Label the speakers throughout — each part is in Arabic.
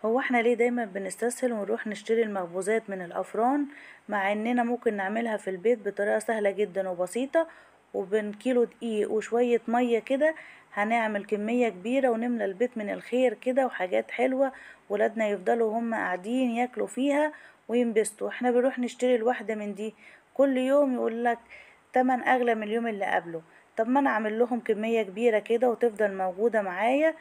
Speaker 1: هو احنا ليه دايما بنستسهل ونروح نشتري المخبوزات من الافران، مع اننا ممكن نعملها في البيت بطريقة سهلة جدا وبسيطة، وبين كيلو دقيق وشوية مية كده هنعمل كمية كبيرة ونملى البيت من الخير كده وحاجات حلوة. ولادنا يفضلوا هم قاعدين ياكلوا فيها وينبسطوا. احنا بنروح نشتري الواحدة من دي كل يوم يقولك تمن اغلى من اليوم اللي قبله. طب ما انا اعمل لهم كمية كبيرة كده وتفضل موجودة معايا،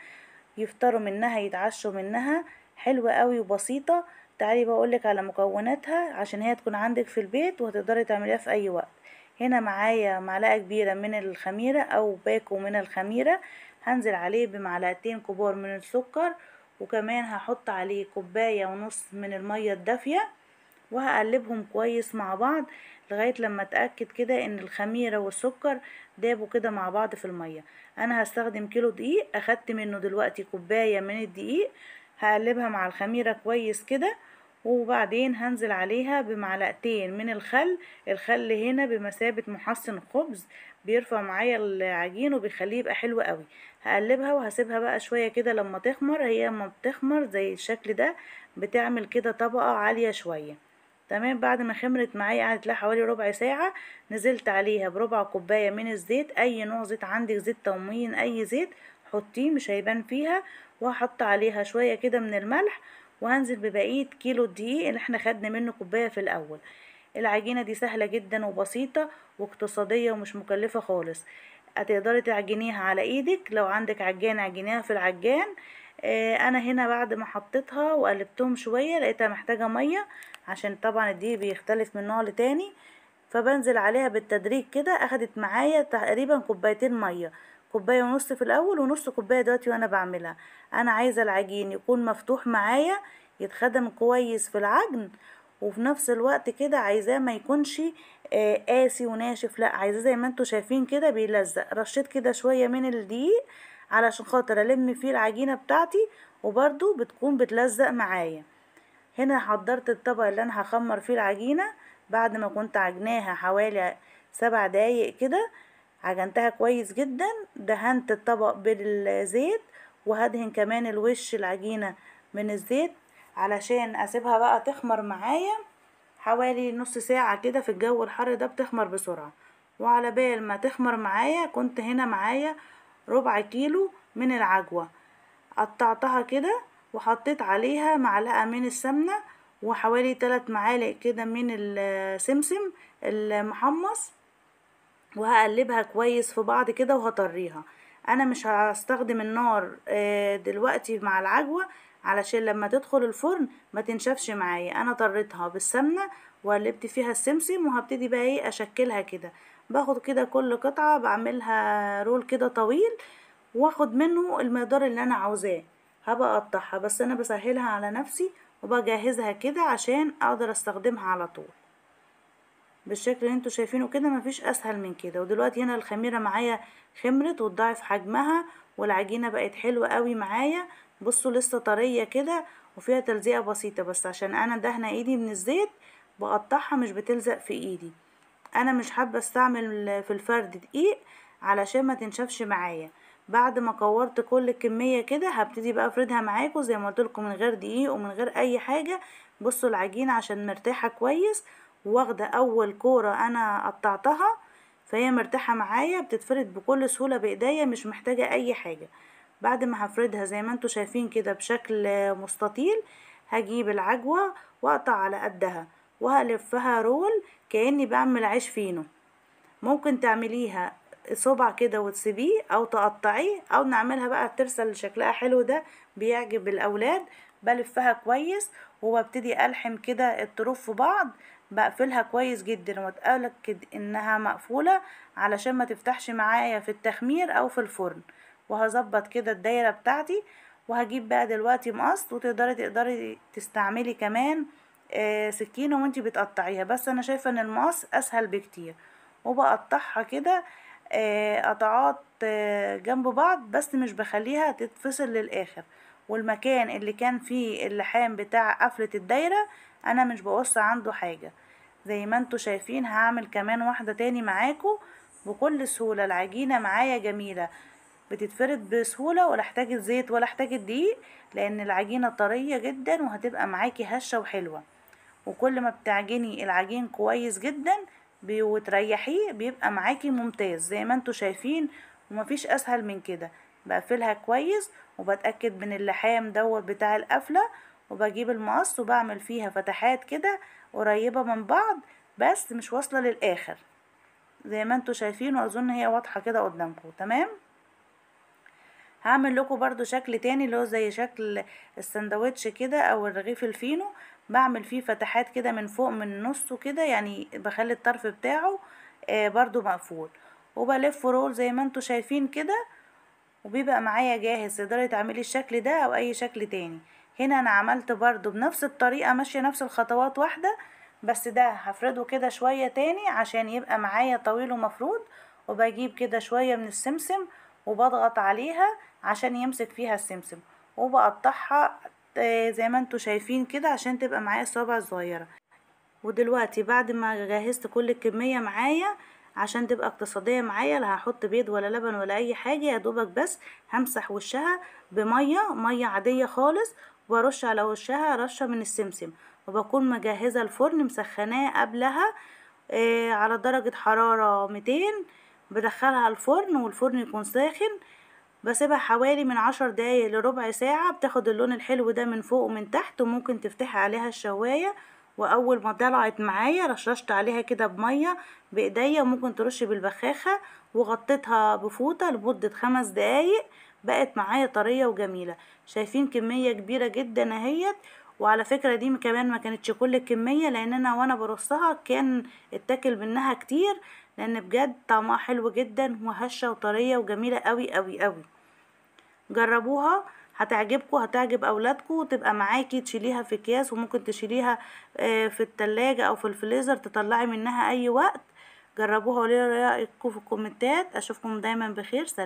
Speaker 1: يفطروا منها يتعشوا منها. حلوة قوي وبسيطة. تعالي بقولك على مكوناتها عشان هي تكون عندك في البيت وهتقدري تعمليها في اي وقت. هنا معايا معلقة كبيرة من الخميرة او باكو من الخميرة، هنزل عليه بمعلقتين كبار من السكر، وكمان هحط عليه كوباية ونص من المية الدافية، وهقلبهم كويس مع بعض لغاية لما اتأكد كده ان الخميرة والسكر دابوا كده مع بعض في المية. انا هستخدم كيلو دقيق، اخدت منه دلوقتي كوباية من الدقيق، هقلبها مع الخميرة كويس كده، وبعدين هنزل عليها بمعلقتين من الخل. الخل هنا بمثابة محسن خبز، بيرفع معايا العجين وبيخليه يبقى حلو قوي. هقلبها وهسيبها بقى شوية كده لما تخمر. هي لما بتخمر زي الشكل ده بتعمل كده طبقة عالية شوية. تمام. بعد ما خمرت معايا قعدت لها حوالي ربع ساعة، نزلت عليها بربع كوباية من الزيت، اي نوع زيت عندك، زيت تومين اي زيت حطيه مش هيبان فيها، وهحط عليها شوية كده من الملح، وهنزل ببقية كيلو الدقيق اللي احنا خدنا منه كوباية في الاول. العجينة دي سهلة جدا وبسيطة واقتصادية ومش مكلفة خالص. هتقدري تعجنيها على ايدك، لو عندك عجان عجنيها في العجان. انا هنا بعد ما حطيتها وقلبتهم شوية لقيتها محتاجة مية، عشان طبعا الدقيق بيختلف من نوع لتاني. فبنزل عليها بالتدريج كده. اخدت معايا تقريبا كوبايتين مية، كوباية ونص في الاول ونص كوباية دلوقتي وانا بعملها. انا عايزة العجين يكون مفتوح معايا، يتخدم كويس في العجن، وفي نفس الوقت كده عايزاه ما يكونش قاسي وناشف، لا عايزاه زي ما انتوا شايفين كده بيلزق. رشيت كده شوية من الدقيق علشان خاطر الم فيه العجينة بتاعتي، وبرده بتكون بتلزق معايا. هنا حضرت الطبق اللي انا هخمر فيه العجينة. بعد ما كنت عجناها حوالي 7 دقايق كده، عجنتها كويس جدا، دهنت الطبق بالزيت، وهدهن كمان الوش العجينة من الزيت علشان اسيبها بقى تخمر معايا حوالي نص ساعة كده. في الجو الحر ده بتخمر بسرعة. وعلى بال ما تخمر معايا كنت هنا معايا ربع كيلو من العجوة، قطعتها كده وحطيت عليها معلقة من السمنة وحوالي 3 معالق كده من السمسم المحمص، وهقلبها كويس في بعض كده وهطريها. انا مش هستخدم النار دلوقتي مع العجوة علشان لما تدخل الفرن ما تنشفش معايا. انا طريتها بالسمنة وقلبت فيها السمسم، وهبتدي بقى ايه اشكلها كده. باخد كده كل قطعة بعملها رول كده طويل، واخد منه المقدار اللي انا عاوزاه. هبقى اقطعها، بس انا بسهلها على نفسي وبجهزها كده عشان اقدر استخدمها على طول بالشكل اللي انتوا شايفينه كده. مفيش اسهل من كده. ودلوقتي هنا الخميرة معايا خمرت وتضاعف حجمها، والعجينة بقت حلوة قوي معايا. بصوا لسه طرية كده وفيها تلزيقة بسيطة، بس عشان انا دهنة ايدي من الزيت بقطعها مش بتلزق في ايدي. انا مش حابة استعمل في الفرد دقيق علشان ما تنشفش معايا. بعد ما كورت كل كمية كده هبتدي بقى افردها معاكم زي ما قلتلكم من غير دقيق ومن غير اي حاجة. بصوا العجينة عشان مرتاحة كويس، واخدة اول كورة انا قطعتها، فهي مرتاحة معايا بتتفرد بكل سهولة بايديا، مش محتاجة اي حاجة. بعد ما هفردها زي ما انتوا شايفين كده بشكل مستطيل، هجيب العجوة واقطع على قدها وهلفها رول كأني بعمل عيش فينو. ممكن تعمليها صبع كده وتسيبيه، او تقطعيه، او نعملها بقى الترسة اللي شكلها حلو ده بيعجب الاولاد. بلفها كويس وببتدي الحم كده الطروف في بعض، بقفلها كويس جدا واتاكد انها مقفولة علشان ما تفتحش معايا في التخمير او في الفرن. وهظبط كده الدايرة بتاعتي. وهجيب بقى دلوقتي مقص، وتقدري تستعملي كمان سكينة وانتي بتقطعيها، بس انا شايفة ان المقص اسهل بكتير. وبقطعها كده قطعات جنب بعض، بس مش بخليها تتفصل للاخر. والمكان اللي كان فيه اللحام بتاع قفلة الدايرة انا مش بقص عنده حاجة. زي ما انتوا شايفين هعمل كمان واحدة تاني معاكم بكل سهولة. العجينة معايا جميلة. بتتفرد بسهولة، ولا احتاجت زيت ولا احتاجت دقيق، لان العجينة طرية جدا وهتبقى معاكي هشة وحلوة. وكل ما بتعجني العجين كويس جدا وتريحيه بيبقى معاكي ممتاز زي ما انتوا شايفين. ومفيش اسهل من كده. بقفلها كويس وبتأكد من اللحام دوت بتاع القفلة، وبجيب المقص وبعمل فيها فتحات كده قريبة من بعض، بس مش واصلة للآخر زي ما انتوا شايفين، واظن هي واضحة كده قدامكم تمام. هعمل لكم برضو شكل تاني اللي هو زي شكل السندوتش كده او الرغيف الفينو. بعمل فيه فتحات كده من فوق من نصه كده، يعني بخلي الطرف بتاعه برضو مقفول، وبلف رول زي ما انتوا شايفين كده، وبيبقى معايا جاهز. تقدري تعملي الشكل ده او اي شكل تاني. هنا انا عملت برضو بنفس الطريقة، ماشية نفس الخطوات واحدة، بس ده هفرده كده شوية تاني عشان يبقى معايا طويل ومفرود. وبجيب كده شوية من السمسم وبضغط عليها عشان يمسك فيها السمسم، وبقطعها زي ما انتوا شايفين كده عشان تبقى معايا صوابع صغيرة. ودلوقتي بعد ما جهزت كل الكمية معايا عشان تبقى اقتصادية معايا، لا هحط بيض ولا لبن ولا اي حاجة، يا دوبك بس همسح وشها مية عادية خالص، وارش على وشها رشة من السمسم. وبكون مجهزة الفرن مسخناه قبلها على درجة حرارة 200. بدخلها الفرن والفرن يكون ساخن، بسيبها حوالي من 10 دقايق لربع ساعة، بتاخد اللون الحلو ده من فوق ومن تحت. وممكن تفتحي عليها الشواية، واول ما طلعت معايا رششت عليها كده بمية بايديا، وممكن ترشي بالبخاخة، وغطيتها بفوطة لمدة 5 دقايق. بقت معايا طرية وجميلة. شايفين كمية كبيرة جدا اهيت. وعلى فكرة دي كمان ما كانتش كل الكمية، لان انا وانا برصها كان اتاكل منها كتير، لان بجد طعمها حلو جدا وهشة وطرية وجميلة قوي قوي قوي. جربوها هتعجبكم، هتعجب اولادكم، وتبقى معاكي تشيليها في اكياس، وممكن تشيليها في التلاجة او في الفريزر تطلعي منها اي وقت. جربوها وليه رأيكم في الكومنتات. اشوفكم دايما بخير. سلام.